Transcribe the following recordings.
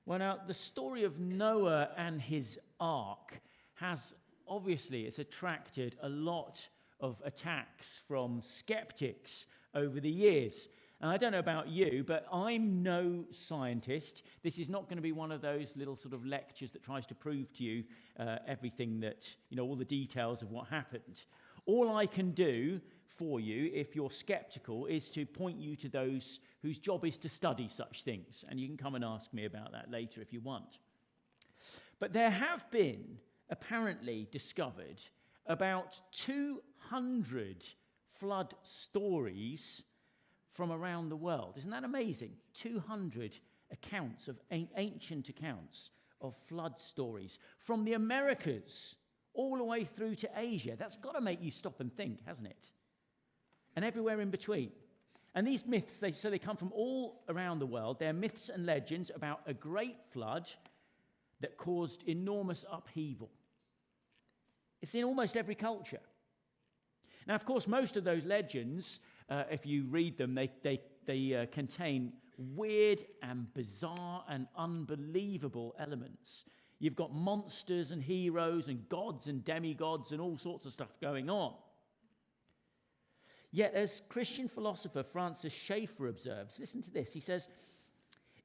Well, now, the story of Noah and his ark has obviously, it's attracted a lot of attacks from skeptics over the years. And I don't know about you, but I'm no scientist. This is not going to be one of those little sort of lectures that tries to prove to you everything that, all the details of what happened. All I can do for you, if you're skeptical, is to point you to those whose job is to study such things. And you can come and ask me about that later if you want. But there have been, apparently discovered, about 200 flood stories from around the world. Isn't that amazing? 200 accounts of ancient accounts of flood stories from the Americas all the way through to Asia. That's got to make you stop and think, hasn't it? And everywhere in between. And these myths, they come from all around the world. They're myths and legends about a great flood that caused enormous upheaval. It's in almost every culture. Now, of course, most of those legends, if you read them, they contain weird and bizarre and unbelievable elements. You've got monsters and heroes and gods and demigods and all sorts of stuff going on. Yet, as Christian philosopher Francis Schaeffer observes, listen to this. He says,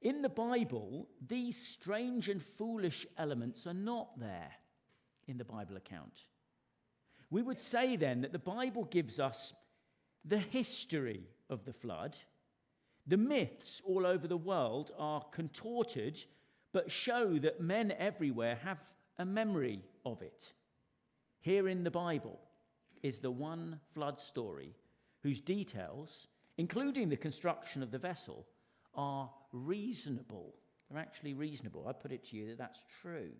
in the Bible, these strange and foolish elements are not there in the Bible account. We would say then that the Bible gives us the history of the flood. The myths all over the world are contorted, but show that men everywhere have a memory of it. Here in the Bible is the one flood story whose details, including the construction of the vessel, are reasonable. They're actually reasonable. I put it to you that that's true.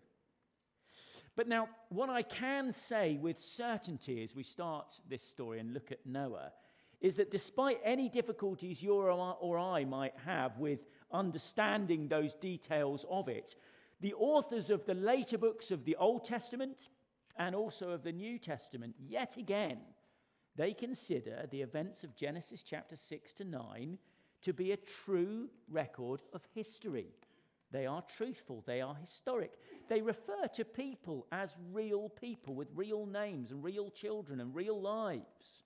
But now, what I can say with certainty as we start this story and look at Noah is that despite any difficulties you or I might have with understanding those details of it, the authors of the later books of the Old Testament and also of the New Testament, yet again, they consider the events of Genesis chapter 6 to 9 to be a true record of history. They are truthful. They are historic. They refer to people as real people with real names and real children and real lives.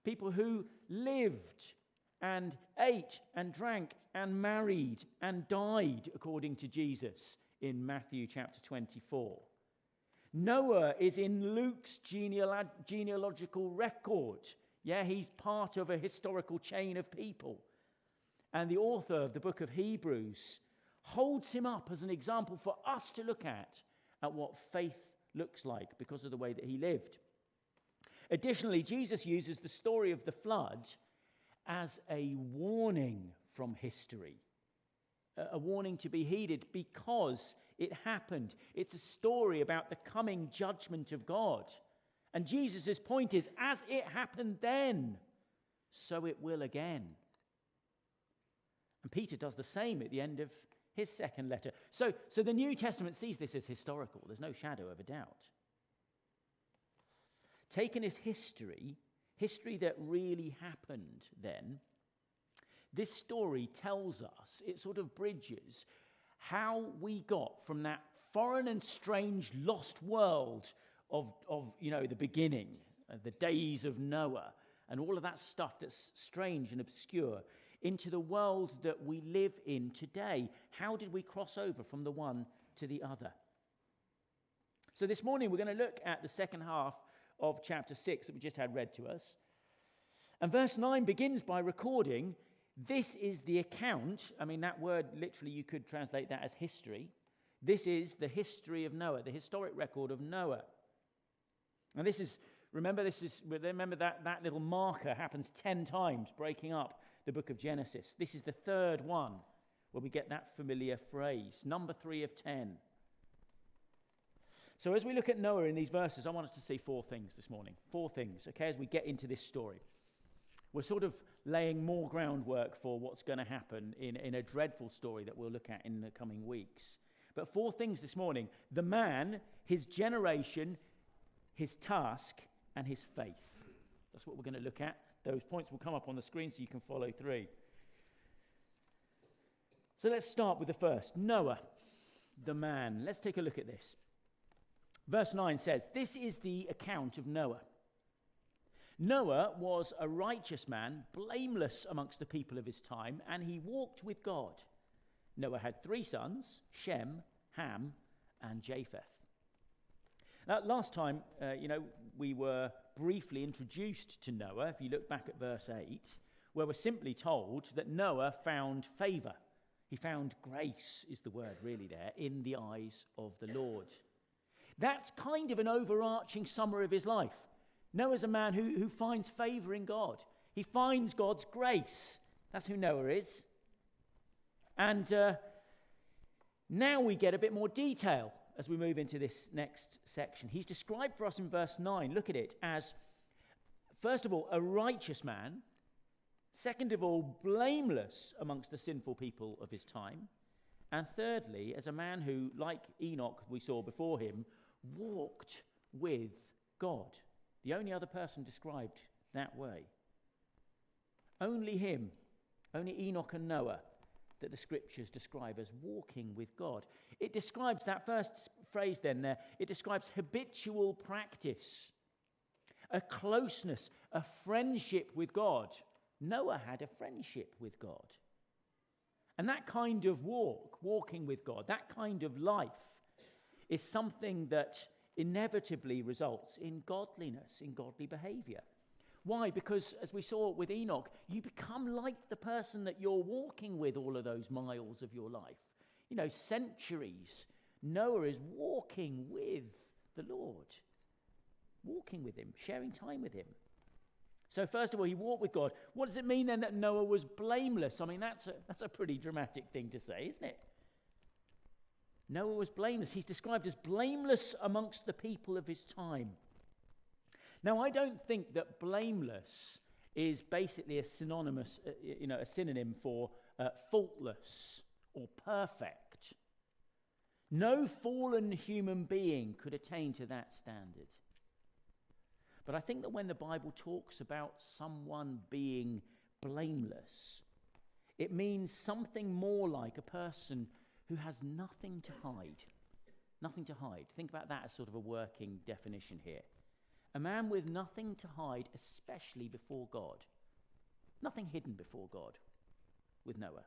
People who lived and ate and drank and married and died, according to Jesus in Matthew chapter 24. Noah is in Luke's genealogical record. Yeah, he's part of a historical chain of people. And the author of the book of Hebrews holds him up as an example for us to look at what faith looks like because of the way that he lived. Additionally, Jesus uses the story of the flood as a warning from history. A warning to be heeded because it happened. It's a story about the coming judgment of God. And Jesus' point is, as it happened then, so it will again. And Peter does the same at the end of his second letter. So the New Testament sees this as historical. There's no shadow of a doubt. Taken as history that really happened then, this story tells us, it sort of bridges how we got from that foreign and strange lost world of the beginning, the days of Noah, and all of that stuff that's strange and obscure, into the world that we live in today. How did we cross over from the one to the other? So this morning we're going to look at the second half of chapter 6 that we just had read to us. And verse 9 begins by recording, this is the account. I mean, that word, literally, you could translate that as history. This is the history of Noah, the historic record of Noah. And remember that little marker happens 10 times, breaking up the book of Genesis. This is the third one where we get that familiar phrase, number 3 of 10. So as we look at Noah in these verses, I want us to see 4 things this morning. 4 things, okay, as we get into this story. We're sort of laying more groundwork for what's going to happen in a dreadful story that we'll look at in the coming weeks. But 4 things this morning: the man, his generation, his task, and his faith. That's what we're going to look at. Those points will come up on the screen so you can follow through. So let's start with the first, Noah. the man. Let's take a look at this. Verse 9 says, "This is the account of Noah. Noah was a righteous man, blameless amongst the people of his time, and he walked with God. Noah had 3 sons, Shem, Ham, and Japheth." Now, last time, we were briefly introduced to Noah, if you look back at verse 8, where we're simply told that Noah found favor. He found grace, is the word really there, in the eyes of the Lord. That's kind of an overarching summary of his life. Noah's a man who finds favor in God. He finds God's grace. That's who Noah is. And now we get a bit more detail as we move into this next section. He's described for us in verse 9, look at it, as, first of all, a righteous man. Second of all, blameless amongst the sinful people of his time. And thirdly, as a man who, like Enoch we saw before him, walked with God. The only other person described that way. Only him, only Enoch and Noah, that the scriptures describe as walking with God. It describes, that first phrase then there, it describes habitual practice, a closeness, a friendship with God. Noah had a friendship with God. And that kind of walking with God, that kind of life, is something that inevitably results in godliness, in godly behavior. Why? Because, as we saw with Enoch, you become like the person that you're walking with all of those miles of your life. Centuries. Noah is walking with the Lord, walking with him, sharing time with him. So first of all, he walked with God. What does it mean then that Noah was blameless? I mean, that's a pretty dramatic thing to say, isn't it? Noah was blameless. He's described as blameless amongst the people of his time. Now, I don't think that blameless is basically a synonym for faultless or perfect. No fallen human being could attain to that standard. But I think that when the Bible talks about someone being blameless, it means something more like a person who has nothing to hide. Nothing to hide. Think about that as sort of a working definition here. A man with nothing to hide, especially before God. Nothing hidden before God with Noah.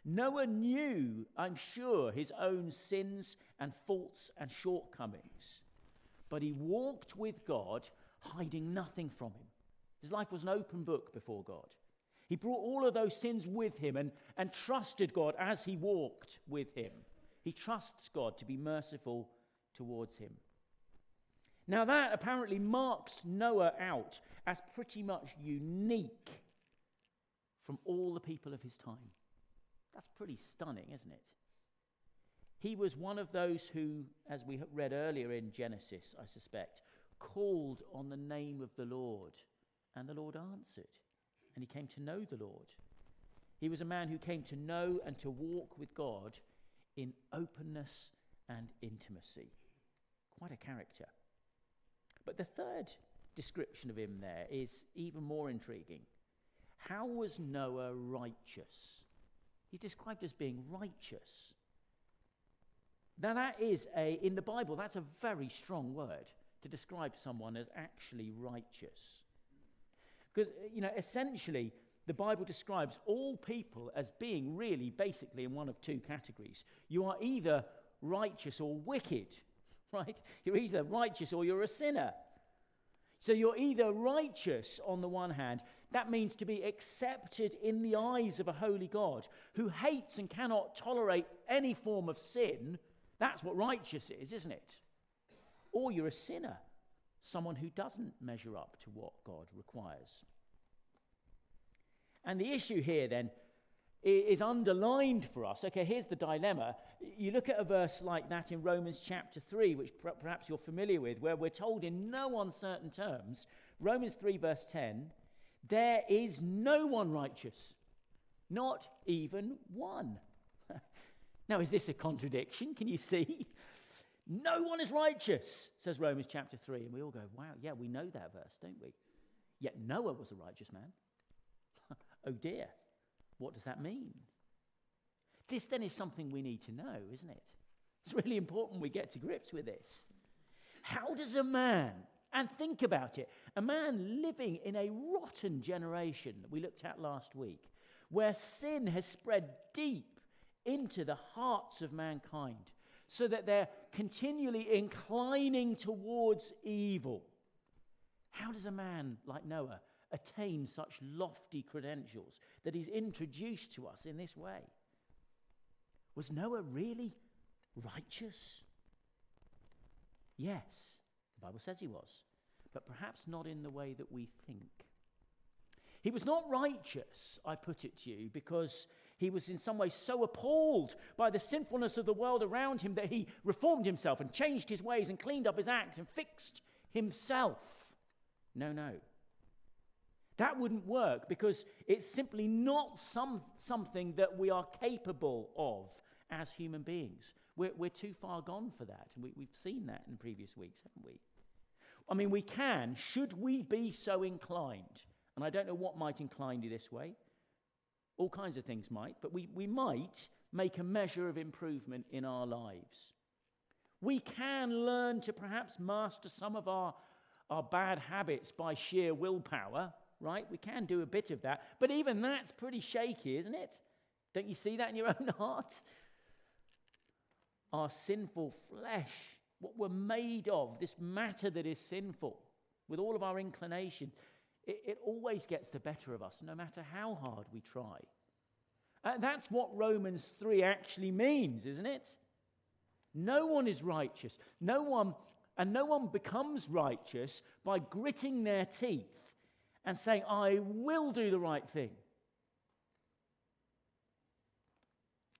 Noah knew, I'm sure, his own sins and faults and shortcomings. But he walked with God, hiding nothing from him. His life was an open book before God. He brought all of those sins with him and trusted God as he walked with him. He trusts God to be merciful towards him. Now that apparently marks Noah out as pretty much unique from all the people of his time. That's pretty stunning, isn't it? He was one of those who, as we read earlier in Genesis, I suspect, called on the name of the Lord, and the Lord answered, and he came to know the Lord. He was a man who came to know and to walk with God in openness and intimacy. Quite a character. But the third description of him there is even more intriguing. How was Noah righteous? He's described as being righteous. Now that is in the Bible, that's a very strong word to describe someone as actually righteous. Because, essentially, the Bible describes all people as being really basically in one of two categories. You are either righteous or wicked, right? You're either righteous or you're a sinner. So you're either righteous on the one hand, that means to be accepted in the eyes of a holy God who hates and cannot tolerate any form of sin. That's what righteous is, isn't it? Or you're a sinner, someone who doesn't measure up to what God requires. And the issue here then is underlined for us. Okay, here's the dilemma. You look at a verse like that in Romans chapter 3, which perhaps you're familiar with, where we're told in no uncertain terms, Romans 3 verse 10, there is no one righteous, not even one. Now, is this a contradiction? Can you see? No one is righteous, says Romans chapter 3. And we all go, wow, yeah, we know that verse, don't we? Yet Noah was a righteous man. Oh dear, what does that mean? This then is something we need to know, isn't it? It's really important we get to grips with this. How does a man, and think about it, a man living in a rotten generation that we looked at last week, where sin has spread deep into the hearts of mankind, so that they're continually inclining towards evil. How does a man like Noah attain such lofty credentials that he's introduced to us in this way? Was Noah really righteous? Yes, the Bible says he was, but perhaps not in the way that we think. He was not righteous, I put it to you, because he was in some way so appalled by the sinfulness of the world around him that he reformed himself and changed his ways and cleaned up his act and fixed himself. No. That wouldn't work, because it's simply not something that we are capable of as human beings. We're too far gone for that. And we've seen that in previous weeks, haven't we? I mean, we can, should we be so inclined, and I don't know what might incline you this way. All kinds of things might, but we might make a measure of improvement in our lives. We can learn to perhaps master some of our bad habits by sheer willpower, right? We can do a bit of that, but even that's pretty shaky, isn't it? Don't you see that in your own heart? Our sinful flesh, what we're made of, this matter that is sinful, with all of our inclination, it always gets the better of us, no matter how hard we try. That's what Romans 3 actually means, isn't it? No one is righteous. No one becomes righteous by gritting their teeth and saying, I will do the right thing.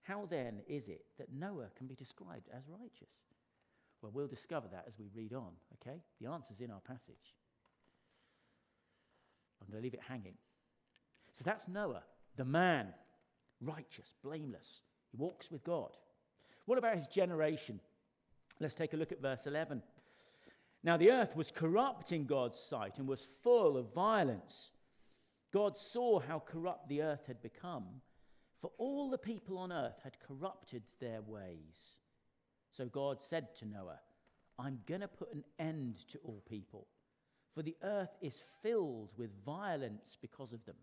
How then is it that Noah can be described as righteous? Well, we'll discover that as we read on, okay? The answer's in our passage. I'm going to leave it hanging. So that's Noah, the man, righteous, blameless. He walks with God. What about his generation? Let's take a look at verse 11. Now the earth was corrupt in God's sight and was full of violence. God saw how corrupt the earth had become, for all the people on earth had corrupted their ways. So God said to Noah, I'm going to put an end to all people, for the earth is filled with violence because of them.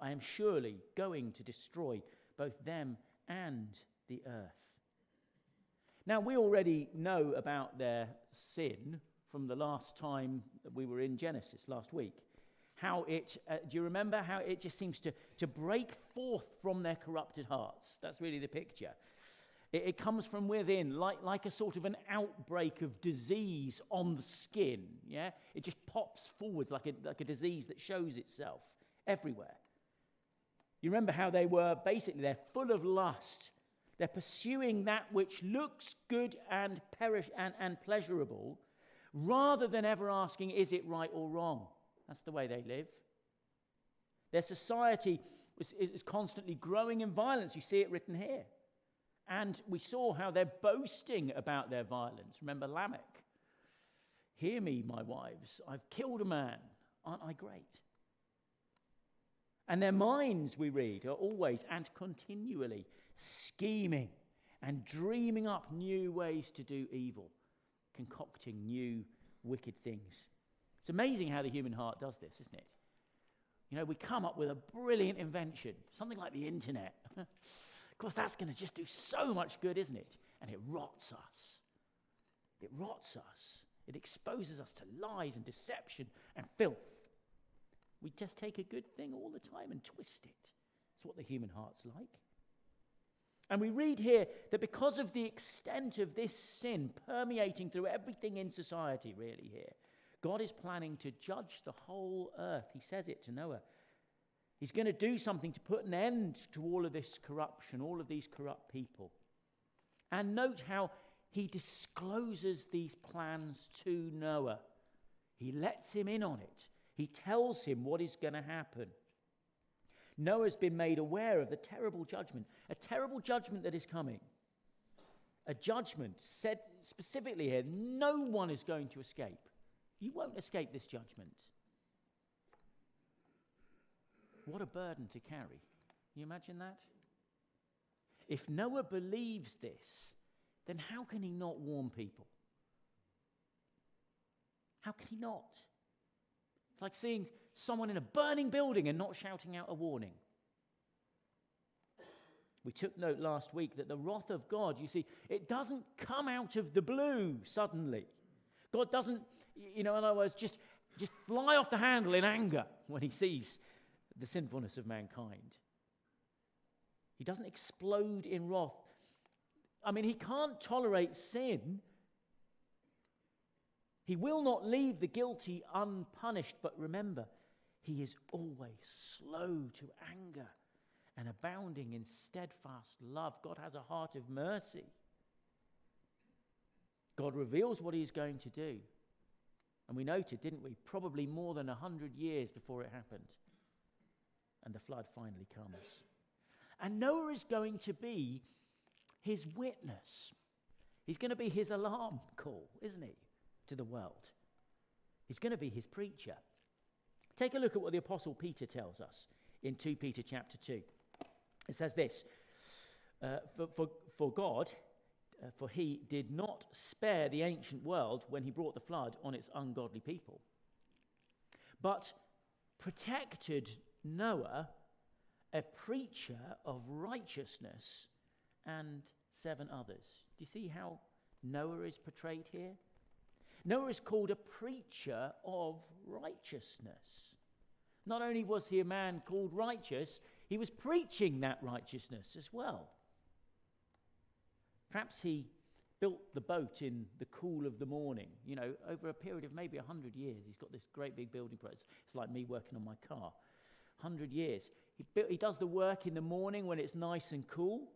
I am surely going to destroy both them and the earth. Now, we already know about their sin from the last time that we were in Genesis last week. How it, do you remember how it just seems to break forth from their corrupted hearts? That's really the picture. It comes from within, like a sort of an outbreak of disease on the skin, yeah? It just pops forward like a disease that shows itself everywhere. You remember how they're full of lust. They're pursuing that which looks good and pleasurable, rather than ever asking, is it right or wrong? That's the way they live. Their society is constantly growing in violence. You see it written here. And we saw how they're boasting about their violence. Remember Lamech? Hear me, my wives. I've killed a man. Aren't I great? And their minds, we read, are always and continually scheming and dreaming up new ways to do evil, concocting new wicked things. It's amazing how the human heart does this, isn't it? You know, we come up with a brilliant invention, something like the internet. Of course, that's going to just do so much good, isn't it? And it rots us. It rots us. It exposes us to lies and deception and filth. We just take a good thing all the time and twist it. That's what the human heart's like. And we read here that because of the extent of this sin permeating through everything in society, really here, God is planning to judge the whole earth. He says it to Noah. He's going to do something to put an end to all of this corruption, all of these corrupt people. And note how he discloses these plans to Noah. He lets him in on it. He tells him what is going to happen. Noah's been made aware of the terrible judgment, a terrible judgment that is coming. A judgment said specifically here, no one is going to escape. You won't escape this judgment. What a burden to carry. Can you imagine that? If Noah believes this, then how can he not warn people? How can he not? It's like seeing someone in a burning building and not shouting out a warning. We took note last week that the wrath of God, you see, it doesn't come out of the blue suddenly. God doesn't, in other words, just fly off the handle in anger when he sees the sinfulness of mankind. He doesn't explode in wrath. I mean, he can't tolerate sin. He will not leave the guilty unpunished, but remember, he is always slow to anger and abounding in steadfast love. God has a heart of mercy. God reveals what he's going to do. And we noted, didn't we, probably more than 100 years before it happened. And the flood finally comes. And Noah is going to be his witness. He's going to be his alarm call, isn't he, to the world. He's going to be his preacher. Take a look at what the Apostle Peter tells us in 2 Peter chapter 2. It says this, for he did not spare the ancient world when he brought the flood on its ungodly people, but protected Noah, a preacher of righteousness, and 7 others. Do you see how Noah is portrayed here? Noah is called a preacher of righteousness. Not only was he a man called righteous, he was preaching that righteousness as well. Perhaps he built the boat in the cool of the morning. Over a period of maybe 100 years, he's got this great big building process. It's like me working on my car. 100 years. He does the work in the morning when it's nice and cool,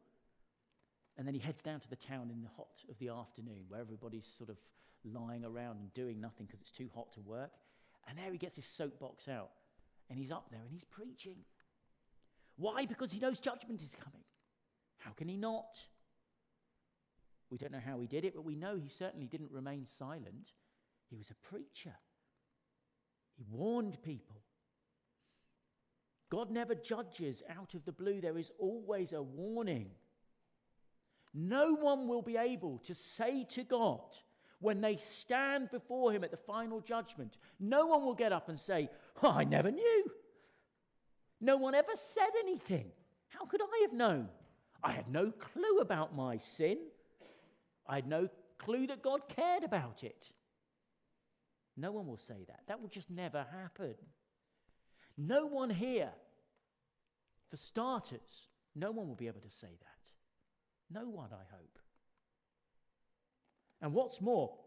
and then he heads down to the town in the hot of the afternoon where everybody's sort of lying around and doing nothing because it's too hot to work. And there he gets his soapbox out, and he's up there and he's preaching. Why? Because he knows judgment is coming. How can he not? We don't know how he did it, but we know he certainly didn't remain silent. He was a preacher. He warned people. God never judges out of the blue. There is always a warning. No one will be able to say to God when they stand before him at the final judgment, no one will get up and say, "Oh, I never knew. No one ever said anything. How could I have known? I had no clue about my sin. I had no clue that God cared about it." No one will say that. That will just never happen. No one here, for starters, no one will be able to say that. No one, I hope. And what's more,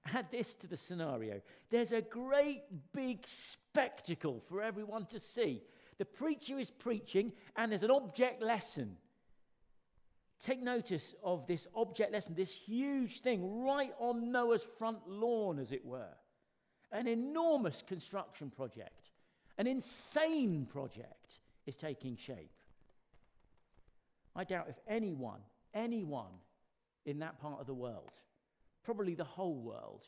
add this to the scenario. There's a great big spectacle for everyone to see. The preacher is preaching, and there's an object lesson. Take notice of this object lesson, this huge thing right on Noah's front lawn, as it were. An enormous construction project, an insane project is taking shape. I doubt if anyone in that part of the world, probably the whole world,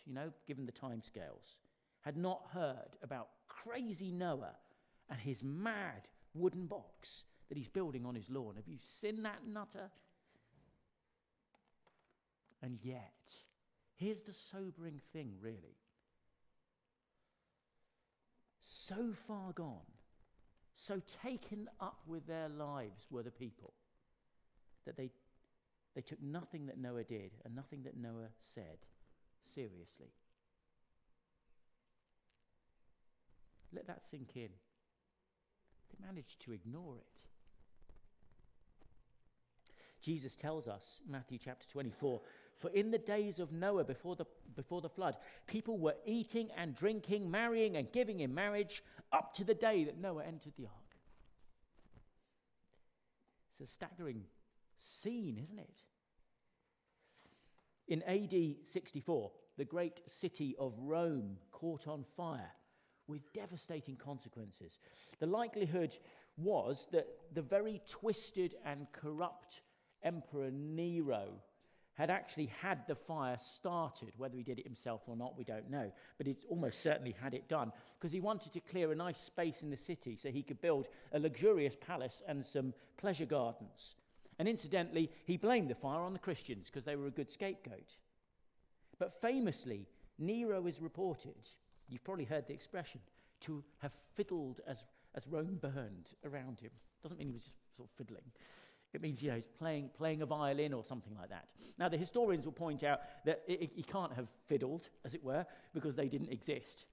given the timescales, had not heard about crazy Noah and his mad wooden box that he's building on his lawn. Have you seen that nutter? And yet, here's the sobering thing, really. So far gone, so taken up with their lives were the people that they took nothing that Noah did and nothing that Noah said seriously. Let that sink in. They managed to ignore it. Jesus tells us, Matthew chapter 24, "For in the days of Noah before the flood, people were eating and drinking, marrying and giving in marriage up to the day that Noah entered the ark." It's a staggering scene, isn't it? In AD 64, the great city of Rome caught on fire with devastating consequences. The likelihood was that the very twisted and corrupt Emperor Nero had actually had the fire started. Whether he did it himself or not, we don't know. But he's almost certainly had it done because he wanted to clear a nice space in the city so he could build a luxurious palace and some pleasure gardens. And incidentally, he blamed the fire on the Christians because they were a good scapegoat. But famously, Nero is reported, you've probably heard the expression, to have fiddled as Rome burned around him. Doesn't mean he was just sort of fiddling. It means, he's playing a violin or something like that. Now, the historians will point out that he can't have fiddled, as it were, because they didn't exist.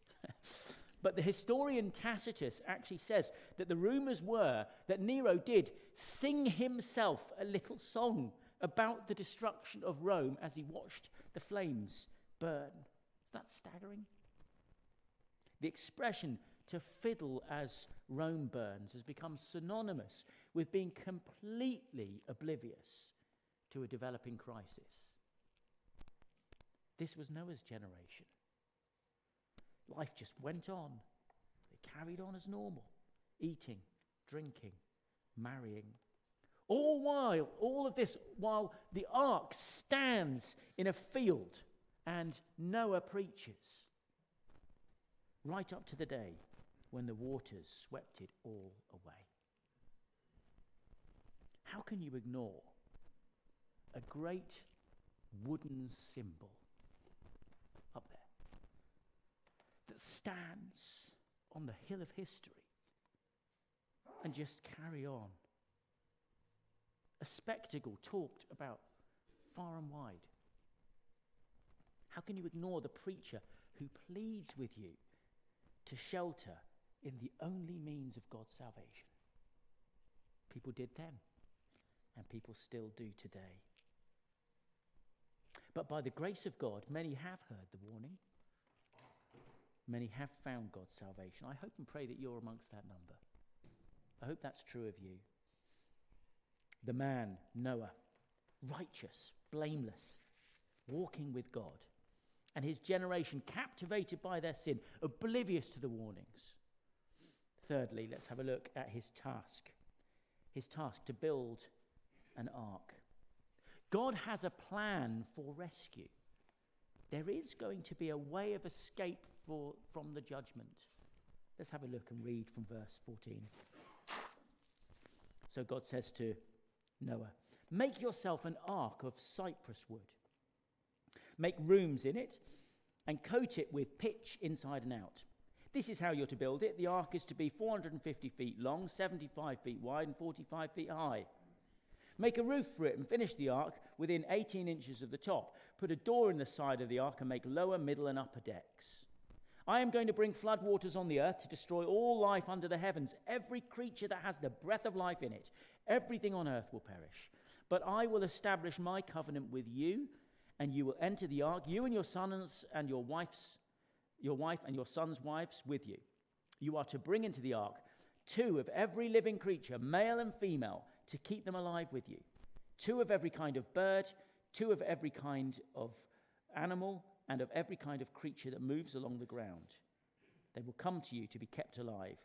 But the historian Tacitus actually says that the rumors were that Nero did sing himself a little song about the destruction of Rome as he watched the flames burn. Is that staggering? The expression to fiddle as Rome burns has become synonymous with being completely oblivious to a developing crisis. This was Noah's generation. Life just went on. They carried on as normal, eating, drinking, marrying. All of this while the ark stands in a field and Noah preaches, right up to the day when the waters swept it all away. How can you ignore a great wooden symbol up there that stands on the hill of history and just carry on? A spectacle talked about far and wide. How can you ignore the preacher who pleads with you to shelter in the only means of God's salvation? People did then, and people still do today. But by the grace of God, many have heard the warning. Many have found God's salvation. I hope and pray that you're amongst that number. I hope that's true of you. The man, Noah, righteous, blameless, walking with God, and his generation captivated by their sin, oblivious to the warnings. Thirdly, let's have a look at his task. His task to build an ark. God has a plan for rescue. There is going to be a way of escape from the judgment. Let's have a look and read from verse 14. So God says to Noah, "Make yourself an ark of cypress wood. Make rooms in it and coat it with pitch inside and out. This is how you're to build it. The ark is to be 450 feet long, 75 feet wide, and 45 feet high. Make a roof for it and finish the ark within 18 inches of the top. Put a door in the side of the ark and make lower, middle, and upper decks. I am going to bring floodwaters on the earth to destroy all life under the heavens. Every creature that has the breath of life in it, everything on earth will perish. But I will establish my covenant with you, and you will enter the ark, you and your sons and your wife and your sons' wives with you. You are to bring into the ark 2 of every living creature, male and female, to keep them alive with you. 2 of every kind of bird, 2 of every kind of animal, and of every kind of creature that moves along the ground. They will come to you to be kept alive.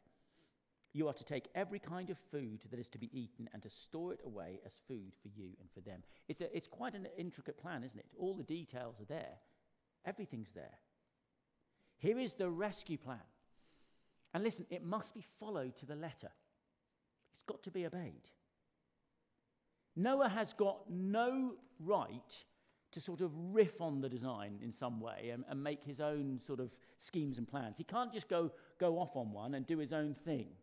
You are to take every kind of food that is to be eaten and to store it away as food for you and for them." It's quite an intricate plan, isn't it? All the details are there. Everything's there. Here is the rescue plan. And listen, it must be followed to the letter. It's got to be obeyed. Noah has got no right to sort of riff on the design in some way and make his own sort of schemes and plans. He can't just go off on one and do his own thing.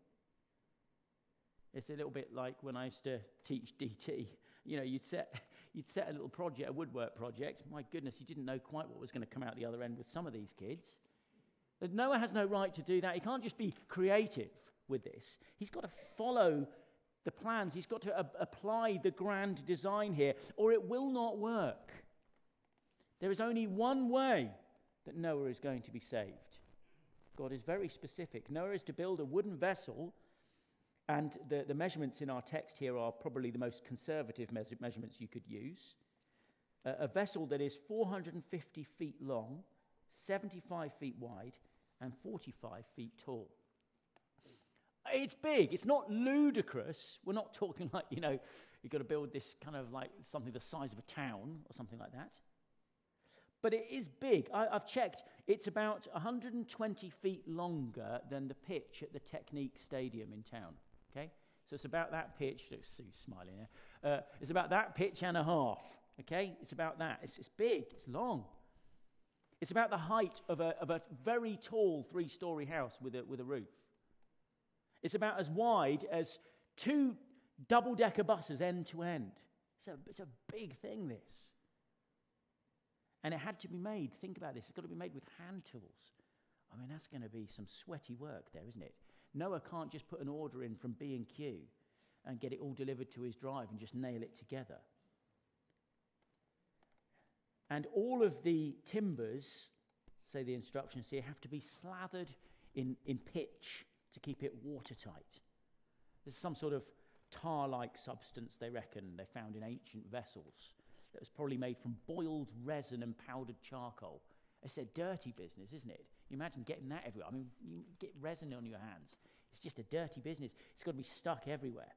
It's a little bit like when I used to teach DT. You know, you'd set a little project, a woodwork project. My goodness, you didn't know quite what was going to come out the other end with some of these kids. But Noah has no right to do that. He can't just be creative with this. He's got to follow the plans. He's got to apply the grand design here, or it will not work. There is only one way that Noah is going to be saved. God is very specific. Noah is to build a wooden vessel, and the measurements in our text here are probably the most conservative measurements you could use. A vessel that is 450 feet long, 75 feet wide, and 45 feet tall. It's big. It's not ludicrous. We're not talking like, you've got to build this kind of like something the size of a town or something like that. But it is big. I've checked. It's about 120 feet longer than the pitch at the Technique Stadium in town. Okay? So it's about that pitch. Sue's smiling there. It's about that pitch and a half. Okay? It's about that. It's big. It's long. It's about the height of a very tall 3-story house with a roof. It's about as wide as 2 double-decker buses end to end. It's a big thing, this. And it had to be made. Think about this. It's got to be made with hand tools. I mean, that's going to be some sweaty work there, isn't it? Noah can't just put an order in from B&Q and get it all delivered to his drive and just nail it together. And all of the timbers, say the instructions here, have to be slathered in pitch to keep it watertight. There's some sort of tar-like substance, they reckon, they found in ancient vessels that was probably made from boiled resin and powdered charcoal. It's a dirty business, isn't it? You imagine getting that everywhere. I mean, you get resin on your hands. It's just a dirty business. It's got to be stuck everywhere.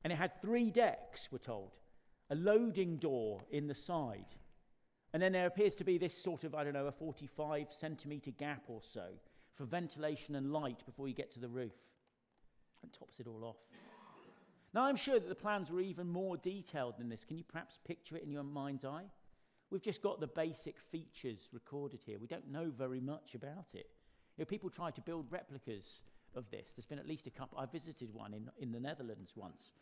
And it had 3 decks, we're told. A loading door in the side. And then there appears to be this sort of, a 45 centimetre gap or so for ventilation and light before you get to the roof. And tops it all off. Now, I'm sure that the plans were even more detailed than this. Can you perhaps picture it in your mind's eye? We've just got the basic features recorded here. We don't know very much about it. People try to build replicas of this. There's been at least a couple. I visited one in the Netherlands once.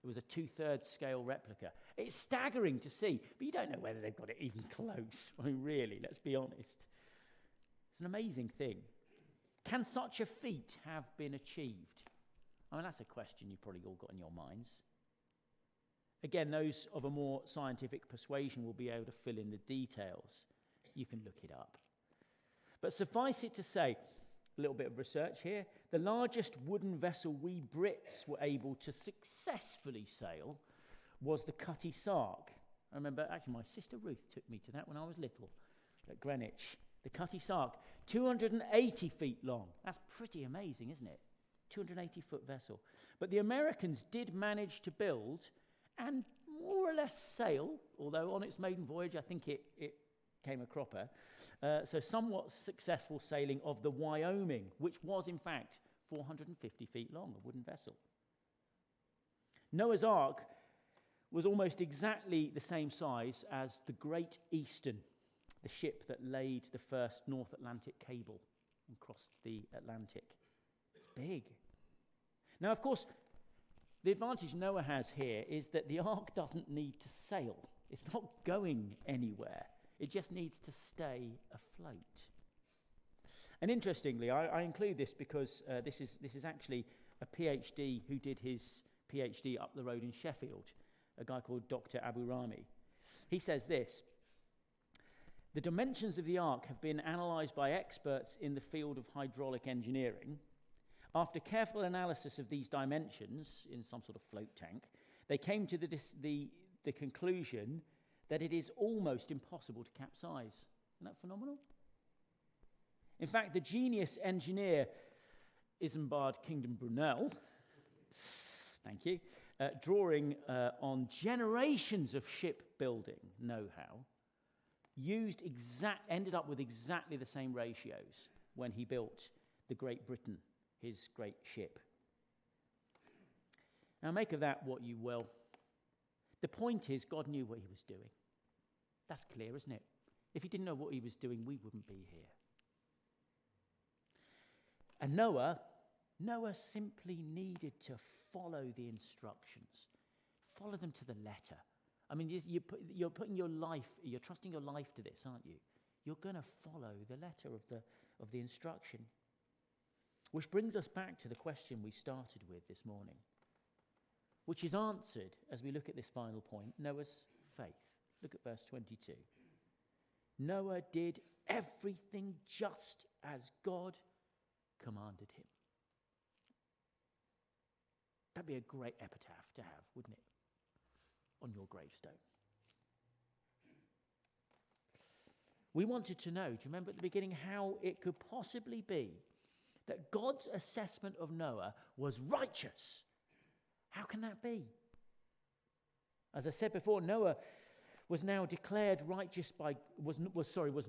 It was a 2/3 scale replica. It's staggering to see, but you don't know whether they've got it even close. I mean, really, let's be honest. It's an amazing thing. Can such a feat have been achieved? I mean, that's a question you've probably all got in your minds. Again, those of a more scientific persuasion will be able to fill in the details. You can look it up. But suffice it to say, a little bit of research here, the largest wooden vessel we Brits were able to successfully sail was the Cutty Sark. I remember, actually, my sister Ruth took me to that when I was little at Greenwich. The Cutty Sark, 280 feet long. That's pretty amazing, isn't it? 280-foot vessel. But the Americans did manage to build and more or less sail, although on its maiden voyage I think it came a cropper, so somewhat successful sailing of the Wyoming, which was in fact 450 feet long, a wooden vessel. Noah's Ark was almost exactly the same size as the Great Eastern, the ship that laid the first North Atlantic cable and crossed the Atlantic. It's big. Now, of course, the advantage Noah has here is that the ark doesn't need to sail. It's not going anywhere. It just needs to stay afloat. And interestingly, I include this because this is actually a PhD who did his PhD up the road in Sheffield, a guy called Dr. Abu Rami. He says this: the dimensions of the ark have been analysed by experts in the field of hydraulic engineering. After careful analysis of these dimensions in some sort of float tank, they came to the conclusion that it is almost impossible to capsize. Isn't that phenomenal? In fact, the genius engineer Isambard Kingdom Brunel, thank you, drawing on generations of shipbuilding know-how, ended up with exactly the same ratios when he built the Great Britain, his great ship. Now make of that what you will. The point is, God knew what he was doing. That's clear, isn't it? If he didn't know what he was doing, we wouldn't be here. And Noah simply needed to follow the instructions. Follow them to the letter. I mean, you're putting your life, you're trusting your life to this, aren't you? You're going to follow the letter of the instruction. Which brings us back to the question we started with this morning, which is answered as we look at this final point, Noah's faith. Look at verse 22. Noah did everything just as God commanded him. That'd be a great epitaph to have, wouldn't it? On your gravestone. We wanted to know, do you remember at the beginning, how it could possibly be that God's assessment of Noah was righteous? How can that be? As I said before, Noah was now declared righteous was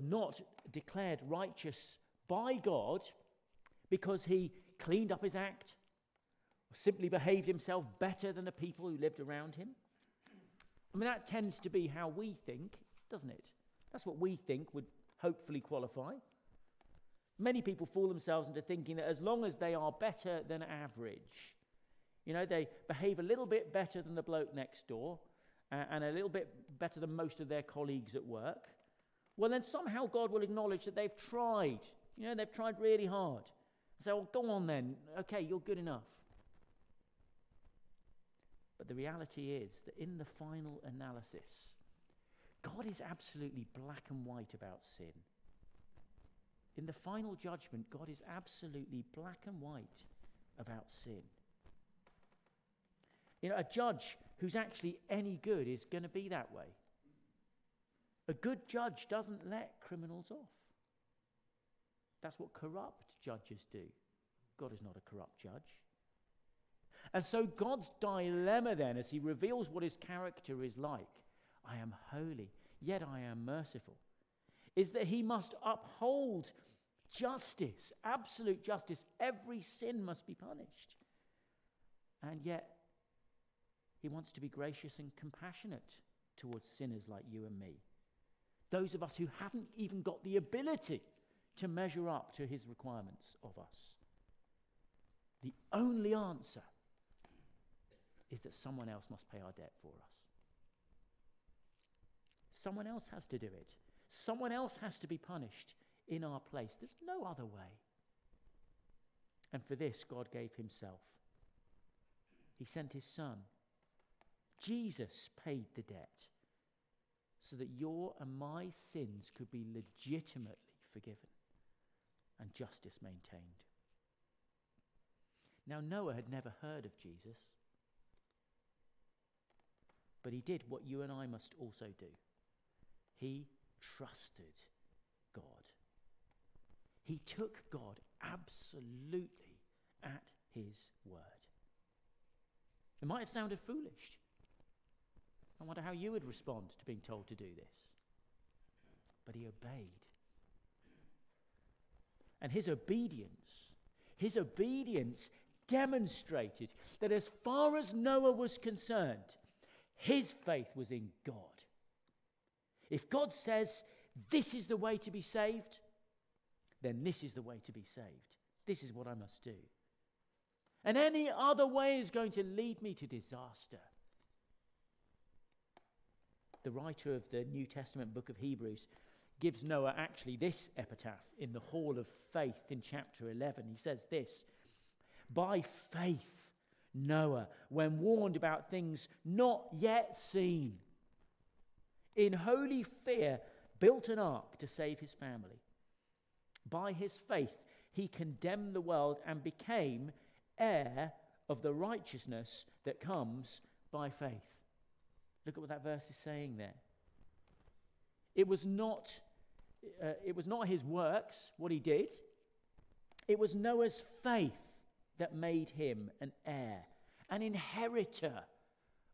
not declared righteous by God because he cleaned up his act, or simply behaved himself better than the people who lived around him? I mean, that tends to be how we think, doesn't it? That's what we think would hopefully qualify. Many people fool themselves into thinking that as long as they are better than average, they behave a little bit better than the bloke next door and a little bit better than most of their colleagues at work, well, then somehow God will acknowledge that they've tried. They've tried really hard. So, well, go on then. Okay, you're good enough. But the reality is that in the final analysis, God is absolutely black and white about sin. In the final judgment, God is absolutely black and white about sin. A judge who's actually any good is going to be that way. A good judge doesn't let criminals off. That's what corrupt judges do. God is not a corrupt judge. And so God's dilemma then, as he reveals what his character is like, I am holy, yet I am merciful, is that he must uphold justice, absolute justice. Every sin must be punished. And yet, he wants to be gracious and compassionate towards sinners like you and me. Those of us who haven't even got the ability to measure up to his requirements of us. The only answer is that someone else must pay our debt for us. Someone else has to do it. Someone else has to be punished in our place. There's no other way. And for this, God gave himself. He sent his son. Jesus paid the debt so that your and my sins could be legitimately forgiven and justice maintained. Now, Noah had never heard of Jesus, but he did what you and I must also do. He trusted God. He took God absolutely at his word. It might have sounded foolish. I wonder how you would respond to being told to do this. But he obeyed. And his obedience demonstrated that as far as Noah was concerned, his faith was in God. If God says, this is the way to be saved, then this is the way to be saved. This is what I must do. And any other way is going to lead me to disaster. The writer of the New Testament book of Hebrews gives Noah actually this epitaph in the Hall of Faith in chapter 11. He says this, by faith, Noah, when warned about things not yet seen, in holy fear, built an ark to save his family. By his faith, he condemned the world and became heir of the righteousness that comes by faith. Look at what that verse is saying there. It was not his works, what he did. It was Noah's faith that made him an heir, an inheritor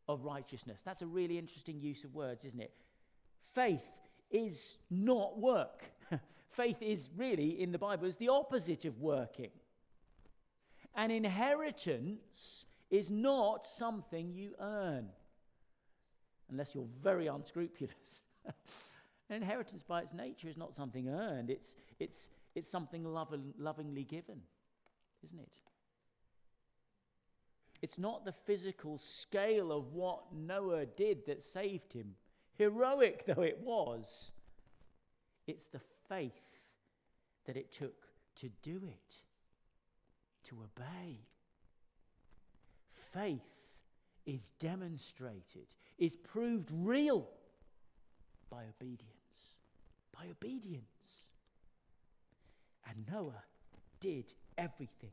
of righteousness. That's a really interesting use of words, isn't it? Faith is not work. Faith is really, in the Bible, is the opposite of working. An inheritance is not something you earn, unless you're very unscrupulous. An inheritance by its nature is not something earned. It's something lovingly given, isn't it? It's not the physical scale of what Noah did that saved him, heroic though it was. It's the faith that it took to do it, to obey. Faith is demonstrated, is proved real by obedience. By obedience. And Noah did everything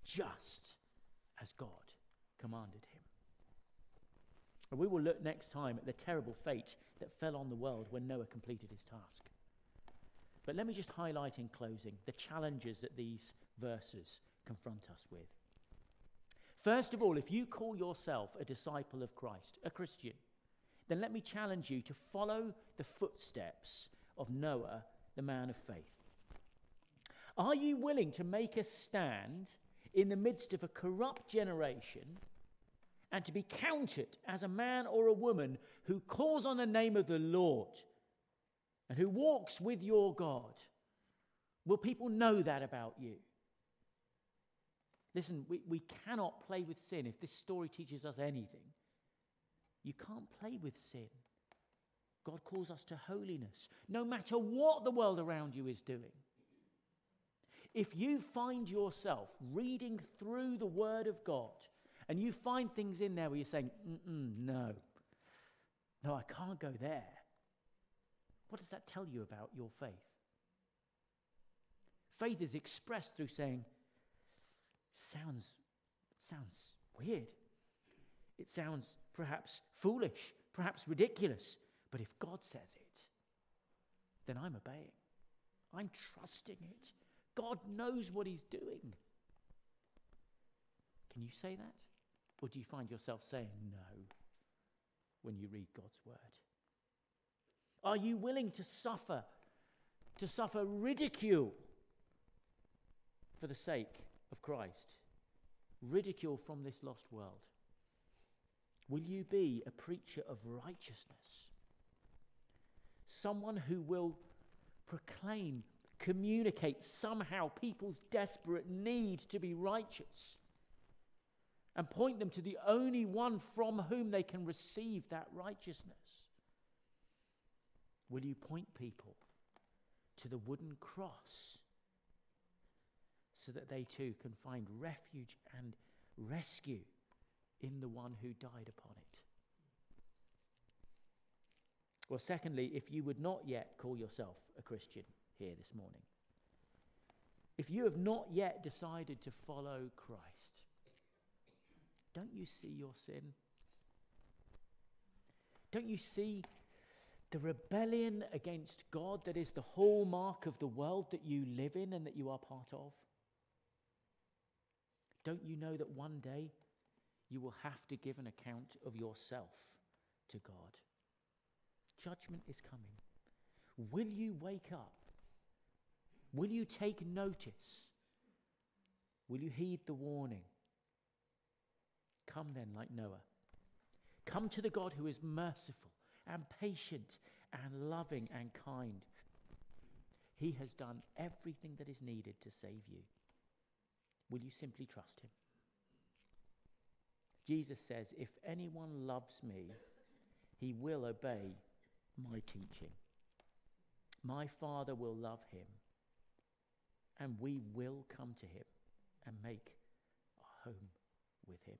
just as God commanded him. And we will look next time at the terrible fate that fell on the world when Noah completed his task. But let me just highlight in closing the challenges that these verses confront us with. First of all, if you call yourself a disciple of Christ, a Christian, then let me challenge you to follow the footsteps of Noah, the man of faith. Are you willing to make a stand in the midst of a corrupt generation and to be counted as a man or a woman who calls on the name of the Lord and who walks with your God? Will people know that about you? Listen, we cannot play with sin. If this story teaches us anything, you can't play with sin. God calls us to holiness, no matter what the world around you is doing. If you find yourself reading through the Word of God and you find things in there where you're saying, no, I can't go there, what does that tell you about your faith? Faith is expressed through saying, sounds weird. It sounds perhaps foolish, perhaps ridiculous. But if God says it, then I'm obeying. I'm trusting it. God knows what he's doing. Can you say that? Or do you find yourself saying no when you read God's word? Are you willing to suffer ridicule for the sake of Christ? Ridicule from this lost world. Will you be a preacher of righteousness? Someone who will proclaim, communicate somehow people's desperate need to be righteous and point them to the only one from whom they can receive that righteousness? Will you point people to the wooden cross so that they too can find refuge and rescue in the one who died upon it? Well, secondly, if you would not yet call yourself a Christian here this morning, if you have not yet decided to follow Christ, don't you see your sin? Don't you see the rebellion against God that is the hallmark of the world that you live in and that you are part of? Don't you know that one day you will have to give an account of yourself to God? Judgment is coming. Will you wake up? Will you take notice? Will you heed the warning? Come then like Noah. Come to the God who is merciful and patient and loving and kind. He has done everything that is needed to save you. Will you simply trust him? Jesus says, if anyone loves me, he will obey my teaching. My Father will love him, and we will come to him and make a home with him.